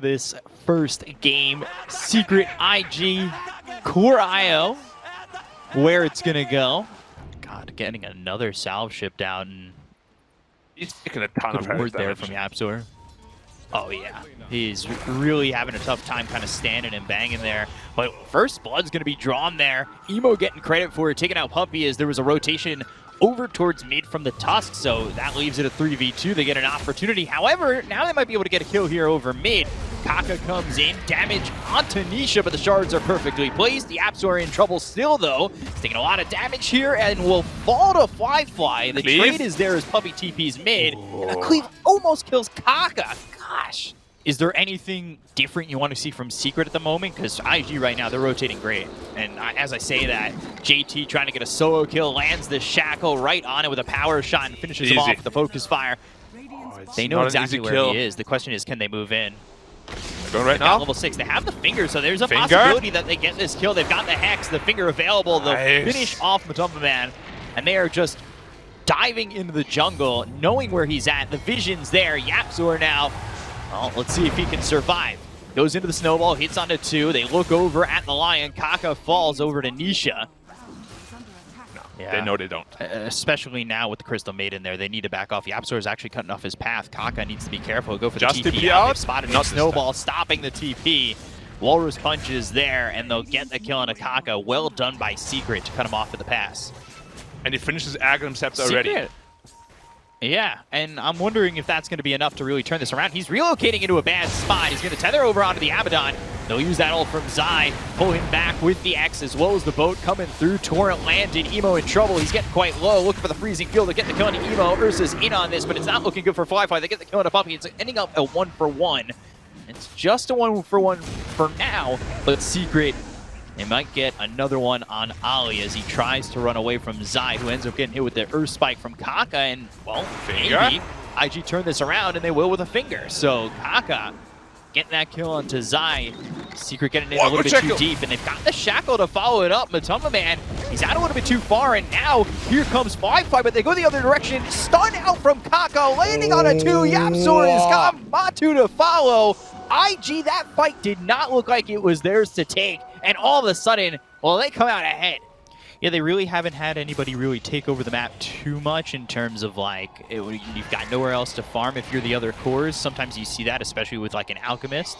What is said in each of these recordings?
This first game, Secret IG Core IO, where it's gonna go. God, getting another salve shipped out, and he's taking a ton of word there from Yapzor. Oh yeah, he's really having a tough time kind of standing and banging there. But first blood's gonna be drawn there. Emo getting credit for it, taking out Puppy as there was a rotation over towards mid from the Tusk, so that leaves it a 3v2. They get an opportunity. However, now they might be able to get a kill here over mid. Kaka comes in, damage onto Nisha, but the shards are perfectly placed. The Yapzor in trouble still, though. He's taking a lot of damage here and will fall to Fly. The trade is there as Puppy TP's mid, and the cleave almost kills Kaka. Gosh. Is there anything different you want to see from Secret at the moment? Because IG right now, they're rotating great. And as I say that, JT trying to get a solo kill, lands the shackle right on it with a power shot and finishes him off with the focus fire. They know exactly where he is. The question is, can they move in? They're going right now. Level 6. They have the finger, so there's a possibility that they get this kill. They've got the Hex, the finger available. They'll finish off Matumba Man. And they are just diving into the jungle, knowing where he's at. The vision's there. Yapzor now. Well, let's see if he can survive. Goes into the snowball, hits onto 2. They look over at the Lion. Kaka falls over to Nisha. No, they know they don't. Especially now with the Crystal Maiden there, they need to back off. Yapzor is actually cutting off his path. Kaka needs to be careful. Go for the TP out. They've spotted the snowball, stopping the TP. Walrus Punch is there, and they'll get the kill on a Kaka. Well done by Secret to cut him off at the pass. And he finishes Aghanim Scepter already. Yeah, and I'm wondering if that's going to be enough to really turn this around. He's relocating into a bad spot. He's going to tether over onto the Abaddon. They'll use that ult from Zai, pull him back with the X as well as the boat coming through. Torrent landed, Emo in trouble. He's getting quite low, looking for the freezing field to get the kill on Emo. Ursa's in on this, but it's not looking good for Fly. They get the kill on a Puppy. It's ending up a 1-for-1. It's just a 1-for-1 for now, but Secret, they might get another one on Ali as he tries to run away from Zai, who ends up getting hit with the Earth Spike from Kaka. And, well, maybe IG turn this around, and they will with a finger. So Kaka getting that kill onto Zai. Secret getting in a little bit too deep, and they've got the shackle to follow it up. Matumba Man, he's out a little bit too far, and now here comes Fly, but they go the other direction. Stun out from Kaka, landing on a 2. Yapzor has got Matu to follow. IG, that fight did not look like it was theirs to take. And all of a sudden, well, they come out ahead. Yeah, they really haven't had anybody really take over the map too much in terms of, like, you've got nowhere else to farm if you're the other cores. Sometimes you see that, especially with, like, an Alchemist,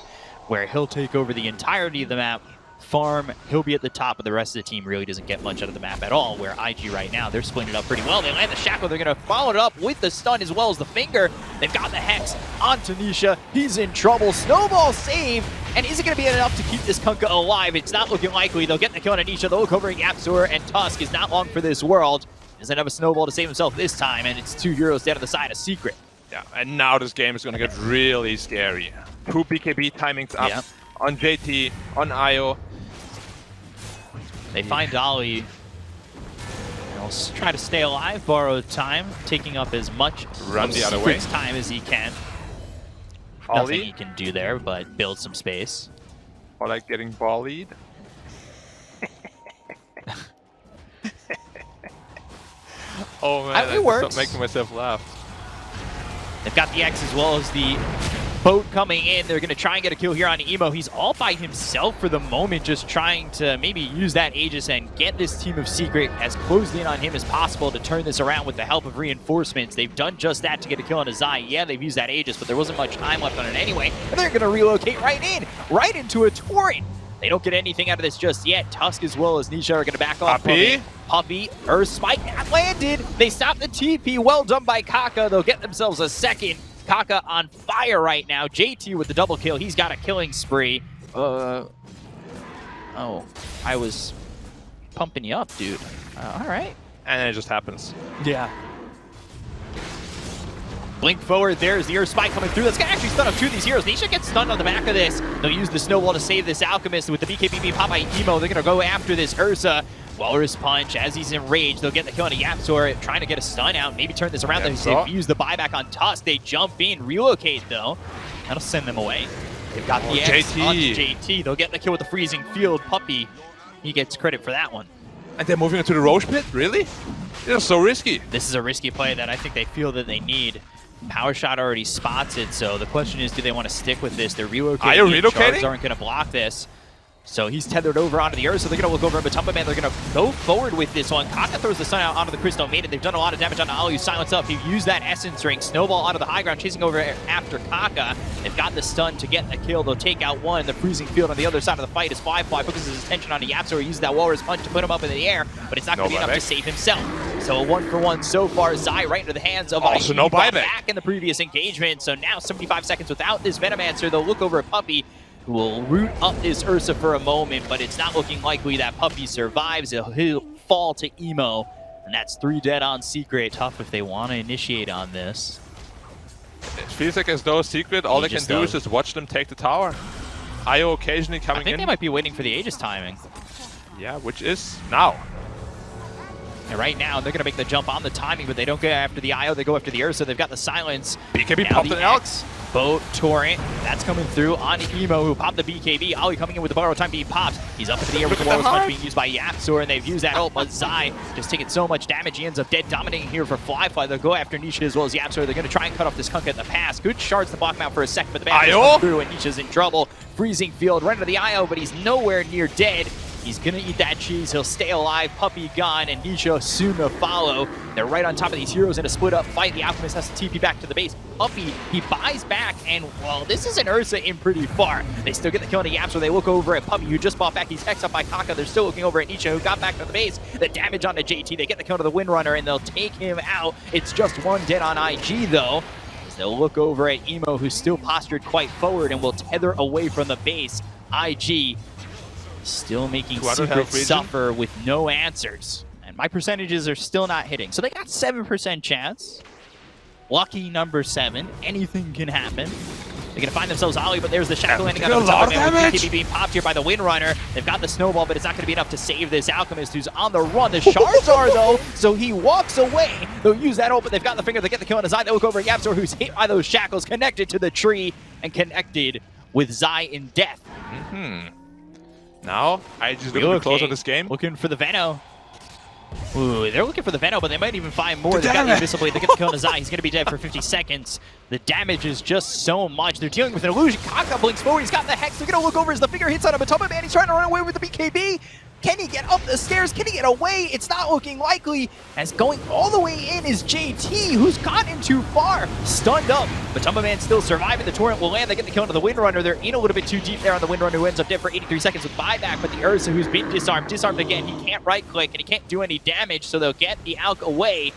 where he'll take over the entirety of the map, farm, he'll be at the top, but the rest of the team really doesn't get much out of the map at all, where IG right now, they're splitting it up pretty well. They land the shackle, they're going to follow it up with the stun as well as the finger. They've got the Hex onto Nisha. He's in trouble. Snowball save. And is it going to be enough to keep this Kunkka alive? It's not looking likely. They'll get the kill on Nisha. They'll look over at Yapzor, and Tusk is not long for this world. Doesn't have a snowball to save himself this time, and it's 2 euros down to the side of Secret. Yeah, and now this game is going to get really scary. 2 BKB timings up on JT, on IO. They find Dolly. They'll try to stay alive, borrow time, taking up as much of Secret's time as he can. Nothing he can do there, but build some space. Or like getting volleyed. Oh man, I'm making myself laugh. They've got the X as well as the boat coming in. They're going to try and get a kill here on Emo. He's all by himself for the moment, just trying to maybe use that Aegis and get this team of Secret as closed in on him as possible to turn this around with the help of reinforcements. They've done just that to get a kill on Zai. Yeah, they've used that Aegis, but there wasn't much time left on it anyway. And they're going to relocate right into a Torrent. They don't get anything out of this just yet. Tusk as well as Nisha are going to back off. Puppy, Earth Spike landed. They stop the TP. Well done by Kaka. They'll get themselves a second. Kaka on fire right now. JT with the double kill. He's got a killing spree. Oh, I was pumping you up, dude. All right. And then it just happens. Yeah. Blink forward, there's the Earth Spike coming through. That's going to actually stun up 2 of these heroes. Nisha gets stunned on the back of this. They'll use the snowball to save this Alchemist with the BKB pop by Emo. They're going to go after this Ursa. Walrus Punch, as he's enraged, they'll get the kill on a Yapzor, trying to get a stun out, maybe turn this around. They've used the buyback on Tusk. They jump in, relocate though. That'll send them away. They've got the X onto JT. They'll get the kill with the freezing field. Puppy, he gets credit for that one. And they're moving into the Roche pit? Really? It's so risky. This is a risky play that I think they feel that they need. Power shot already spots it, so the question is, do they want to stick with this? They're relocating. Are you relocating? Shards aren't going to block this. So he's tethered over onto the earth, so they're going to look over at Bkop. They're going to go forward with this one. Kaka throws the stun out onto the Crystal Maiden. They've done a lot of damage on Ali, silence up. He used that Essence Ring. Snowball onto the high ground, chasing over after Kaka. They've got the stun to get the kill. They'll take out one. The freezing field on the other side of the fight is Fly focuses his attention on Yapso. He uses that Walrus Punch to put him up in the air, but it's not going to be enough to save himself. So a 1-for-1 so far. Zai right into the hands of also no buyback back in the previous engagement. So now 75 seconds without this Venomancer. They'll look over at Puppey, who will root up this Ursa for a moment, but it's not looking likely that Puppey survives. He'll fall to Emo, and that's 3 dead on Secret. Tough if they want to initiate on this. It feels like as though Secret, all they can do is just watch them take the tower. IO occasionally coming in. I think they might be waiting for the Aegis timing. Yeah, which is now. And right now, they're going to make the jump on the timing, but they don't go after the IO, they go after the Ursa. They've got the silence. BKB popped an Alex. Boat Torrent, that's coming through on Emo, who popped the BKB. Ali coming in with the borrow time being popped. He's up into the air with the Walrus Punch being used by Yapsor, and they've used that ult, but Zai just taking so much damage. He ends up dead, dominating here for Fly. They'll go after Nisha as well as Yapsor. They're going to try and cut off this Kunkka at the pass. Good shards to block him out for a second, but the man comes through, and Nisha's in trouble. Freezing field, run into the IO, but he's nowhere near dead. He's gonna eat that cheese, he'll stay alive, Puppey gone, and Nisha soon to follow. They're right on top of these heroes in a split up fight. The Alchemist has to TP back to the base. Puppey, he buys back, and well, this is an Ursa in pretty far. They still get the kill on the Yapso. They look over at Puppey, who just bought back. He's hexed up by Kaka. They're still looking over at Nisha, who got back to the base. The damage onto JT, they get the kill to the Windrunner, and they'll take him out. It's just 1 dead on IG, though. They'll look over at Emo, who's still postured quite forward and will tether away from the base. IG still making Secret suffer with no answers. And my percentages are still not hitting. So they got 7% chance. Lucky number 7. Anything can happen. They're going to find themselves Ollie, but there's the Shackle landing on the top of him. BKB being popped here by the Windrunner. They've got the Snowball, but it's not going to be enough to save this Alchemist who's on the run. The shards are, though, so he walks away. They'll use that ult, but they've got the finger. They get the kill on his eye. They look over at Yapsor, who's hit by those shackles, connected to the tree, and connected with Zai in death. Now, I just look close at this game. Looking for the Veno. Ooh, they're looking for the Veno, but they might even find more. They've got the Invisible Blade. They get the kill on Zai. He's going to be dead for 50 seconds. The damage is just so much. They're dealing with an illusion. Kaka blinks forward. He's got the Hex. They're going to look over as the finger hits on a Bkop, man. He's trying to run away with the BKB. Can he get up the stairs? Can he get away? It's not looking likely, as going all the way in is JT, who's gotten too far. Stunned up, but Tumbaman still surviving. The Torrent will land. They get the kill into the Windrunner. They're in a little bit too deep there on the Windrunner, who ends up dead for 83 seconds with buyback, but the Ursa, who's been disarmed again. He can't right-click, and he can't do any damage, so they'll get the Alk away.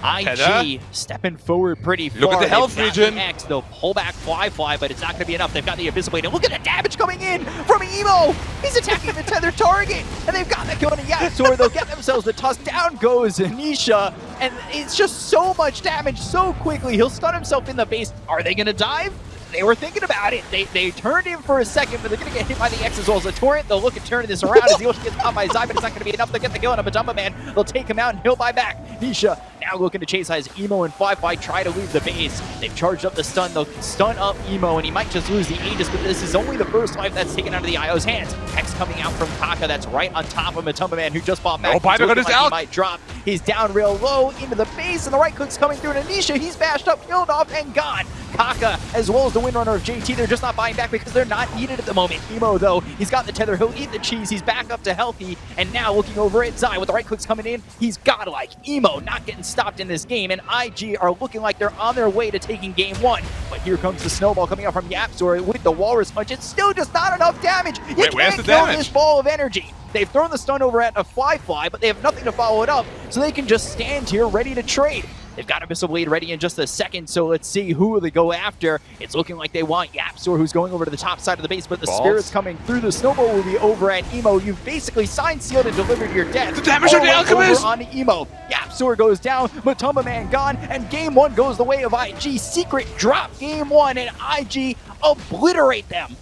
IG stepping forward pretty far. Look at the health regen. They'll pull back Fly, but it's not going to be enough. They've got the Invisible Blade. And look at the damage coming in from Emo. He's attacking the tethered target, and they've got the kill on Yapsor. They'll get themselves the tusk. Down goes Nisha, and it's just so much damage so quickly. He'll stun himself in the base. Are they going to dive? They were thinking about it. They turned him for a second, but they're going to get hit by the X as well as the Torrent. They'll look at turning this around as the Ocean gets popped by Zai, but it's not going to be enough. They'll get the kill on a Bkop man. They'll take him out, and he'll buy back. Nisha now looking to chase as Emo and Fly try to leave the base. They've charged up the stun. They'll stun up Emo, and he might just lose the Aegis, but this is only the first life that's taken out of the IO's hands. Hex coming out from Kaka. That's right on top of Bkop man, who just bought back. He might drop. He's down real low into the base, and the right click's coming through to Nisha. He's bashed up, killed off, and gone. Kaka, as well as the Windrunner of JT, they're just not buying back because they're not needed at the moment. Emo, though, he's got the tether. He'll eat the cheese. He's back up to healthy. And now looking over at Zai with the right clicks coming in, he's godlike. Emo not getting stopped in this game, and IG are looking like they're on their way to taking game 1. But here comes the Snowball coming out from Yapsor with the Walrus Punch. It's still just not enough damage. You can't kill this ball of energy. They've thrown the stun over at a Fly, but they have nothing to follow it up, so they can just stand here ready to trade. They've got a Missile Blade ready in just a second, so let's see who they go after. It's looking like they want Yapsor, who's going over to the top side of the base, but the Spirit's coming through. The Snowball will be over at Emo. You've basically signed, sealed, and delivered your death. The damage on the Alchemist! Over on Emo. Yapsor goes down, Bkop man gone, and game 1 goes the way of IG. Secret drop game 1, and IG obliterate them.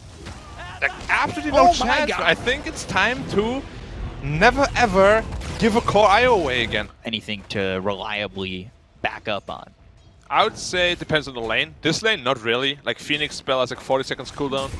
Like, absolutely no chance. I think it's time to never ever give a core IO away again. Anything to reliably back up on? I would say it depends on the lane. This lane, not really. Like Phoenix spell has like 40 seconds cooldown.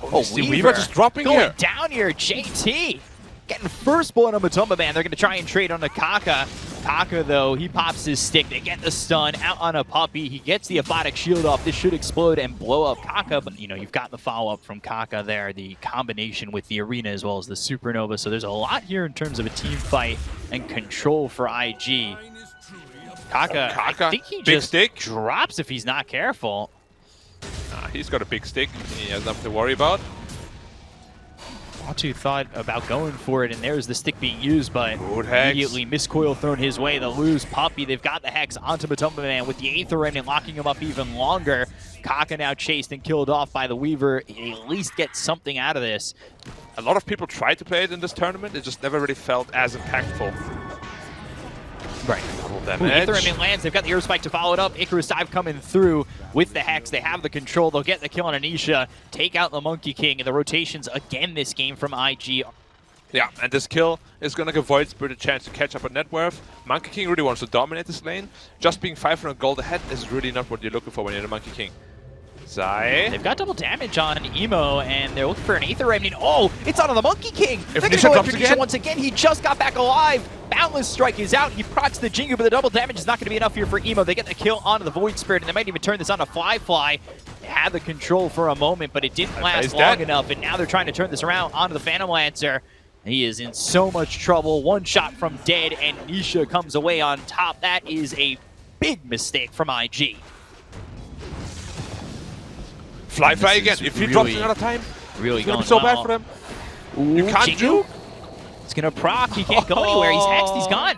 Oh, Weaver just dropping going down here. JT getting first blood on Bkop man. They're going to try and trade on the Kaka. Kaka, though, he pops his stick. They get the stun out on a puppy. He gets the aphotic shield off. This should explode and blow up Kaka. But, you know, you've got the follow-up from Kaka there, the combination with the arena as well as the supernova. So there's a lot here in terms of a team fight and control for IG. Kaka, I think he just drops if he's not careful. He's got a big stick. He has nothing to worry about. Watu thought about going for it, and there's the stick being used, but immediately miscoil thrown his way. The lose puppy. They've got the Hex onto Matumba Man with the Aether Remnant locking him up even longer. Kaka now chased and killed off by the Weaver. He at least gets something out of this. A lot of people tried to play it in this tournament. It just never really felt as impactful. Right. Aether Remnant lands. They've got the Earth Spike to follow it up. Icarus Dive coming through with the Hex. They have the control. They'll get the kill on Anisha. Take out the Monkey King. And the rotations again this game from IG. Yeah, and this kill is going to give Void Spirit a chance to catch up on net worth. Monkey King really wants to dominate this lane. Just being 500 gold ahead is really not what you're looking for when you're the Monkey King. Zai. They've got double damage on Emo, and they're looking for an Aether Remnant. Oh, it's on the Monkey King. If Nisha comes again. Once again, he just got back alive. Boundless Strike is out. He procs the Jingu, but the double damage is not going to be enough here for Emo. They get the kill onto the Void Spirit, and they might even turn this on a Fly. They had the control for a moment, but it didn't last long enough, and now they're trying to turn this around onto the Phantom Lancer. He is in so much trouble. One shot from dead, and Nisha comes away on top. That is a big mistake from IG. Fly again. If he drops another time, really it's going to be so bad for him. Ooh, you can't juke. It's going to proc. He can't go anywhere. He's hexed. He's gone.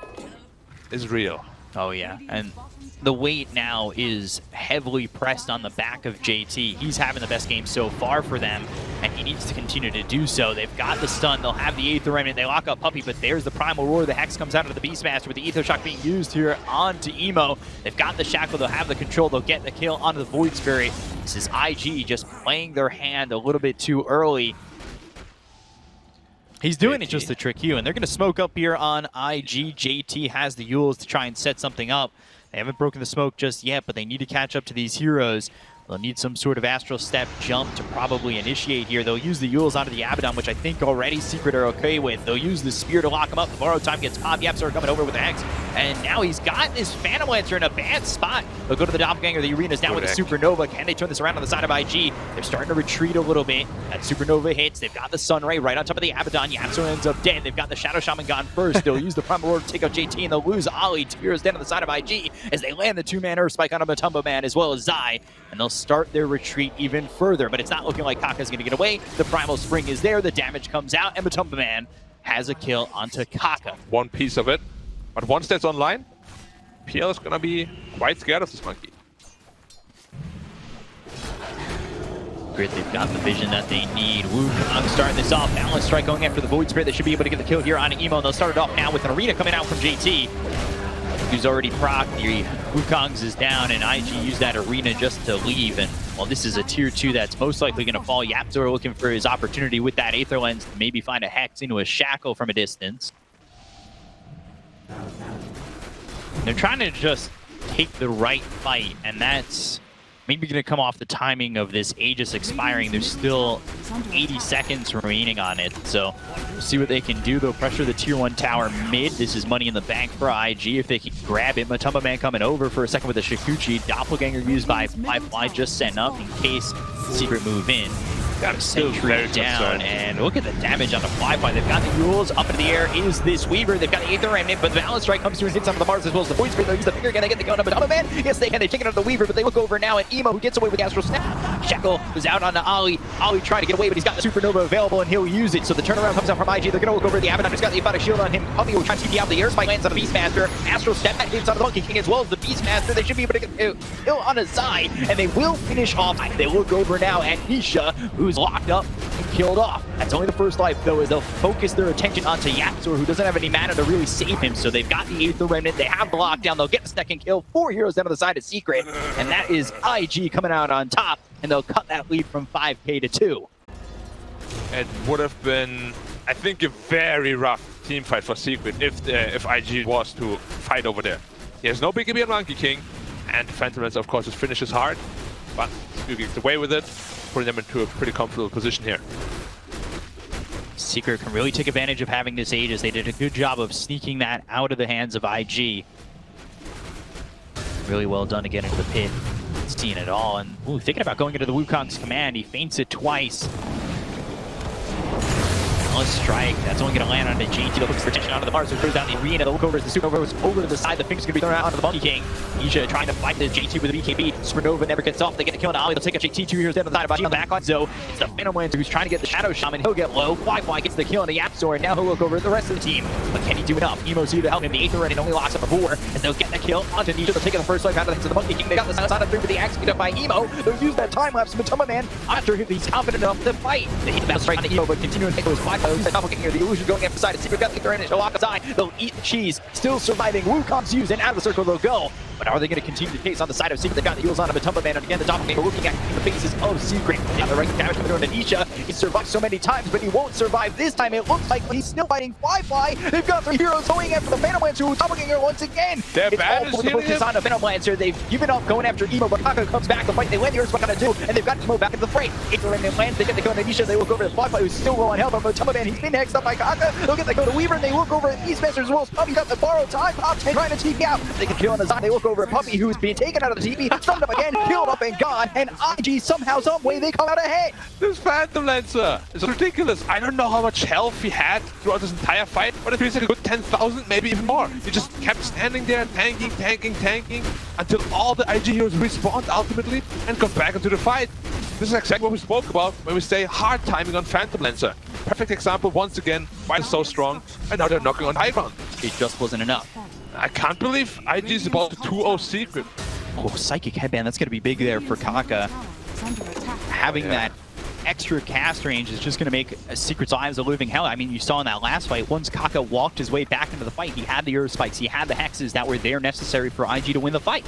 It's real. Oh, yeah. And the weight now is heavily pressed on the back of JT. He's having the best game so far for them, and he needs to continue to do so. They've got the stun. They'll have the Aether Remnant. They lock up Puppy, but there's the Primal Roar. The Hex comes out of the Beastmaster with the Aether Shock being used here onto Emo. They've got the Shackle. They'll have the control. They'll get the kill onto the Void Spirit. This is IG just playing their hand a little bit too early. He's doing it just to trick you, and they're going to smoke up here on IG. JT has the Yules to try and set something up. They haven't broken the smoke just yet, but they need to catch up to these heroes. They'll need some sort of Astral Step jump to probably initiate here. They'll use the Yules onto the Abaddon, which I think already Secret are okay with. They'll use the Spear to lock him up. The borrow time gets popped. Yapsor coming over with the Hex. And now he's got this Phantom Lancer in a bad spot. They'll go to the Doppelganger. The arena's down with the Supernova. Can they turn this around on the side of IG? They're starting to retreat a little bit. That Supernova hits. They've got the Sunray right on top of the Abaddon. Yapsor ends up dead. They've got the Shadow Shaman gone first. They'll use the Primal Roar to take out JT, and they'll lose Ollie. 2 heroes dead on the side of IG as they land the 2-man Earth Spike on a Matumba Man as well as Zai. And they'll start their retreat even further, but it's not looking like Kaka's going to get away. The Primal Spring is there. The damage comes out, and Matumba Man has a kill onto Kaka. One piece of it, but once that's online, PL is going to be quite scared of this monkey. Grit, they've got the vision that they need. Wukong starting this off. Balance Strike going after the Void Spirit. They should be able to get the kill here on Emo, and they'll start it off now with an arena coming out from JT, who's already procced. The Wukong's is down, and IG used that arena just to leave. And well, this is a tier 2 that's most likely going to fall. Yapsor looking for his opportunity with that Aether Lens to maybe find a Hex into a Shackle from a distance. They're trying to just take the right fight, and that's maybe going to come off the timing of this Aegis expiring. There's still 80 seconds remaining on it, so we'll see what they can do. They'll pressure the tier 1 tower mid. This is money in the bank for IG if they can grab it. Matumba Man coming over for a second with a Shikuchi. Doppelganger used by Fly just setting up in case Secret move in. Got a sentry down, and look at the damage on the Fly. They've got the Yules. Up into the air is this Weaver. They've got the Aether Remnant, but the Balance Strike comes through and hits onto the Mars as well as the Void Spirit. They'll use the finger again. They get the gun up Matumba Man. Yes, they can. They take it out of the Weaver, but they look over now at Emo, who gets away with the Astral Snap. Shackle is out onto Ollie. Ollie trying to get away, but he's got the Supernova available, and he'll use it. So the turnaround comes out from IG. They're going to look over at the Abaddon. He's got the Aphotic Shield on him. Puppy will try to TP out. The Air Spike lands on the Beastmaster. Astral Step that hits on the Monkey King as well as the Beastmaster. They should be able to get a kill on his side, and they will finish off. They look over now at Nisha, who's locked up and killed off. That's only the first life, though, as they'll focus their attention onto Yapsor, who doesn't have any mana to really save him. So they've got the Aether Remnant. They have the lockdown. They'll get the second kill. 4 heroes down to the side of Secret, and that is IG coming out on top, and they'll cut that lead from 5K to 2. It would have been, I think, a very rough team fight for Secret if IG was to fight over there. He has no Bkop and Monkey King, and Phantom Lens, of course, just finishes hard, but you get away with it, putting them into a pretty comfortable position here. Secret can really take advantage of having this Aegis. They did a good job of sneaking that out of the hands of IG. Really well done to get into the pit. Seeing it all, and thinking about going into the Wukong's command. He feints it twice. Let's strike. That's only going to land on the JT that looks for protection onto the Mars, so throws down the arena. The look over as the Supernova goes over to the side. The finger's going to be thrown out onto the Monkey King. Isha trying to fight the JT with the BKB. Supernova never gets off. They get the kill on Ali. They'll take a JT 2 years down the side of IG on the backline. So it's the Phantom Lancer who's trying to get the Shadow Shaman. He'll get low. Fly gets the kill on the App Store, and now he'll look over at the rest of the team. But can he do enough? Emo's here to help him. The 8th already only locks up a 4, and they'll get the kill onto Nisha. They'll take the first life out of the hands of the Monkey King. They got the side of 3 with the axe beat up by Emo. They'll use that time lapse. Matoma Man, after he's confident enough to fight. They hit the battle strike on the Emo, but continuing to take those 5 moves. The doppelganger here. The illusion going after side. Secret got the granite. They'll lock aside. They'll eat the cheese. Still surviving. Wukong's used, and out of the circle they'll go. But are they going to continue to chase on the side of Secret? They've got the heels on him. Matoma Man, and again the doppelganger looking at the faces of Secret. Down the right, damage coming to Anisha. He survived so many times, but he won't survive this time. It looks like he's still fighting Fly. They've got 3 heroes going after the Phantom Lancer, who doppelganger once again. They're it's bad all for the focus on the Phantom Lancer. They've given up going after Emo, but Kaka comes back to fight. They land here's what they're going to do, and they've got Emo back in the fray. If they're in the land, they get the go to Anisha. They look over at Fly, who's still low on health. But Matoma Man, he's been hexed up by Kaka. They'll get the go to Weaver, and they look over at Beastmaster as well. Puppy got the borrowed time. Pop 10 trying to TP out. They can kill on the side. They look over at Puppy, who's being taken out of the TP, stunned up again, killed up and gone, and IG somehow, some way, they come out ahead. This Phantom Lancer is ridiculous. I don't know how much health he had throughout this entire fight, but it feels like a good 10,000, maybe even more. He just kept standing there, tanking, until all the IG heroes respawned ultimately and got back into the fight. This is exactly what we spoke about when we say hard timing on Phantom Lancer. Perfect example once again, why it's so strong, and now they're knocking on high ground. It just wasn't enough. I can't believe IG is about to 2-0 Secret. Oh, Psychic Headband, that's going to be big there for Kaka. Having that extra cast range is just going to make Secret's lives a living hell. I mean, you saw in that last fight, once Kaka walked his way back into the fight, he had the Earth Spikes, he had the Hexes that were there necessary for IG to win the fight.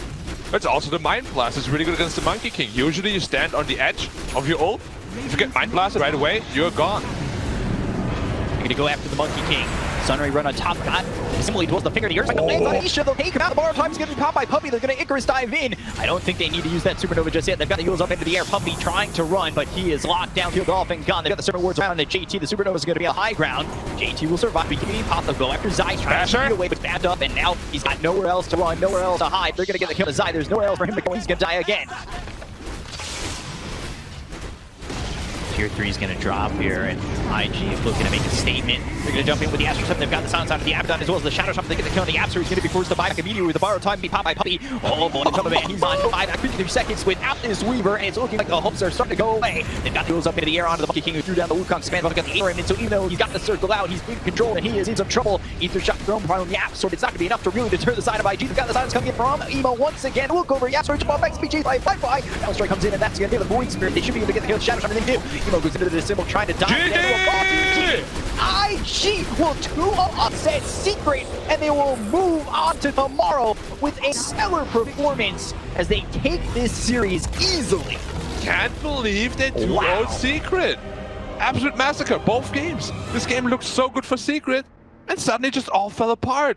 It's also the Mind Blast. It's really good against the Monkey King. Usually you stand on the edge of your ult. If you get Mind Blasted right away, you're gone. You're going to go after the Monkey King. Sunray run on top, got similarly towards the finger to the Earth Spike. The lands on Aisha, they'll take him out. The bar of time's getting caught by Puppy. They're going to Icarus dive in. I don't think they need to use that Supernova just yet. They've got the heels up into the air. Puppy trying to run, but he is locked down, healed off and gone. They've got the Serpent Wards around the JT. The Supernova is going to be a high ground. JT will survive. BKB pop. They'll go after Zai, trying to get away, but backed up, and now he's got nowhere else to run, nowhere else to hide. They're going to get the kill to Zai. There's nowhere else for him to go. He's going to die again. Tier 3 is going to drop here, and IG is looking to make a statement. They're going to jump in with the Astro Summon. They've got the silence out of the Abaddon as well as the Shadow Summon. They get the kill on the Astro. He's going to be forced to buy back immediately with the borrowed time. Be popped by Puppy. Oh boy, Matoma Man. He's on 53 seconds without this Weaver, and it's looking like the hopes are starting to go away. They've got the heels up into the air onto the Monkey King, who threw down the Wukong span. But got the air in, and so even though he's got the circle out, he's in control, and he is in some trouble. Ether shot thrown from the App Sword. It's not going to be enough to really deter the side of IG. They've got the silence coming in from Emo once again. Look over. App Sword to ball back. Speed chase by Fly. Battle Strike comes in, and that's going to be the Void Spirit. They should be able to get the kill. Shadow Summon. They do. Emo goes into the symbol, trying to die. IG will 2-0 upset Secret, and they will move on to tomorrow with a stellar performance as they take this series easily. Can't believe they 2-0 Secret. Absolute massacre, both games. This game looked so good for Secret, and suddenly just all fell apart.